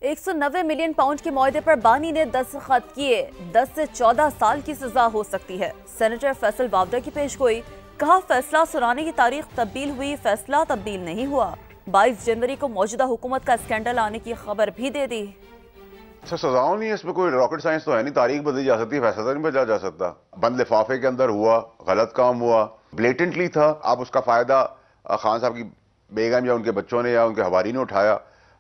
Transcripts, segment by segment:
190 million pound के मुआहदे पर बानी ने दस्तखत किए। 10 से 14 साल की सजा हो सकती है। सेनेटर फैसल वावदा की पेशगोई, कहा फैसला सुनाने की तारीख तब्दील हुई, फैसला तब्दील नहीं हुआ। 22 जनवरी को मौजूदा हुकूमत का स्कैंडल आने की खबर भी दे दी। सजाओं नहीं है, इसमें कोई रॉकेट साइंस तो है नहीं। तारीख बदली जा सकती है, फैसला तो नहीं बदला जा सकता। बंद लिफाफे के अंदर हुआ, गलत काम हुआ, ब्लेटेंटली था। आप उसका फायदा खान साहब की बेगम या उनके बच्चों ने या उनके हवारी ने उठाया,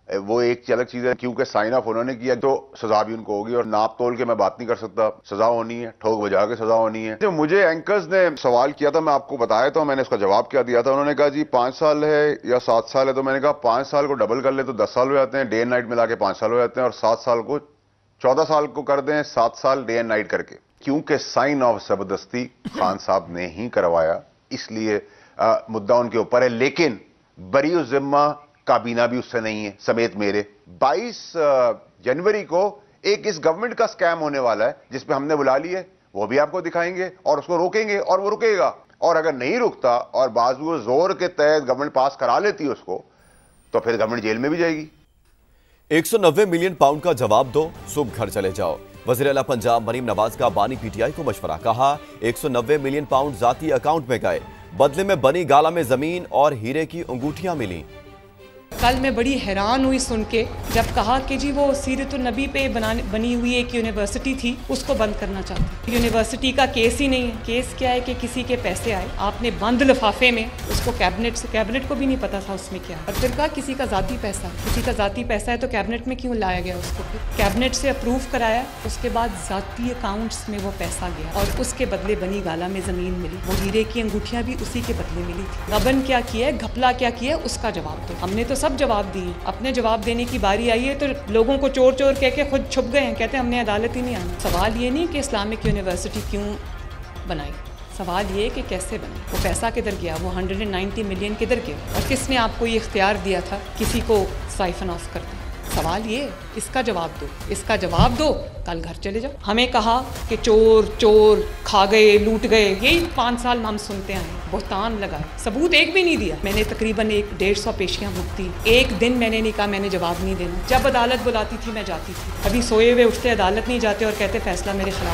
वो एक अलग चीज है। क्योंकि साइन ऑफ उन्होंने किया तो सजा भी उनको होगी, और नाप तोल के मैं बात नहीं कर सकता। सजा होनी है, ठोक बजा के सजा होनी है। जो मुझे एंकर्स ने सवाल किया था, मैं आपको बताया तो मैंने उसका जवाब क्या दिया था। उन्होंने कहा जी 5 साल है या 7 साल है, तो मैंने कहा 5 साल को डबल कर ले तो 10 साल हो जाते हैं, डे एंड नाइट मिला के 5 साल हो जाते हैं, और 7 साल को 14 साल को कर दें, 7 साल डे एंड नाइट करके। क्योंकि साइन ऑफ जबरदस्ती खान साहब ने ही करवाया, इसलिए मुद्दा उनके ऊपर है। लेकिन बरी उस जिम्मा काबीना भी उससे नहीं है, समेत मेरे। 22 जनवरी को एक इस गवर्नमेंट का स्कैम होने वाला है, जिसपे हमने बुला ली है। वो भी आपको दिखाएंगे और उसको रोकेंगे, और वो रुकेगा। और अगर नहीं रुकता और बाजू जोर के तहत गवर्नमेंट पास करा लेती उसको, तो फिर गवर्नमेंट जेल में भी जाएगी। 190 मिलियन पाउंड का जवाब दो, सुबह घर चले जाओ। वज़ीर आला पंजाब मरीम नवाज का बानी पीटीआई को मशवरा, कहा 190 मिलियन पाउंड जाती अकाउंट में गए, बदले में बनी गाला में जमीन और हीरे की अंगूठियां मिली। कल मैं बड़ी हैरान हुई सुन के, जब कहा कि जी वो सीरतुन नबी पे बनी हुई एक यूनिवर्सिटी थी, उसको बंद करना चाहते। यूनिवर्सिटी का केस ही नहीं है। केस क्या है कि किसी के पैसे आए, आपने बंद लिफाफे में उसको कैबिनेट को भी नहीं पता था उसमें क्या है, और फिर कहा किसी का ज़ाती पैसा है तो कैबिनेट में क्यों लाया गया उसको। फिर कैबिनेट से अप्रूव कराया, उसके बाद ज़ाती अकाउंट्स में वो पैसा गया, और उसके बदले बनी गाला में ज़मीन मिली। वो हीरे की अंगूठियाँ भी उसी के बदले मिली थी। गबन क्या किया, घपला क्या किया, उसका जवाब दो। हमने तो सब जवाब दिए, अपने जवाब देने की बारी आई है तो लोगों को चोर चोर कह के खुद छुप गए हैं, कहते हैं हमने अदालत ही नहीं आना। सवाल ये नहीं कि इस्लामिक यूनिवर्सिटी क्यों बनाई, सवाल ये कि कैसे बनी, वो पैसा किधर गया, वो 190 मिलियन किधर गया, और किसने आपको ये इख्तियार दिया था किसी को साइफन ऑफ कर दे। सवाल ये, इसका जवाब दो, कल घर चले जाओ। हमें कहा कि चोर खा गए, लूट गए, यही 5 साल हम सुनते आए, बहुतान लगाए, सबूत एक भी नहीं दिया। मैंने तकरीबन 150 पेशियां भुगती, एक दिन मैंने नहीं कहा मैंने जवाब नहीं देना। जब अदालत बुलाती थी मैं जाती थी। अभी सोए हुए उठते अदालत नहीं जाते और कहते फैसला मेरे खिलाफ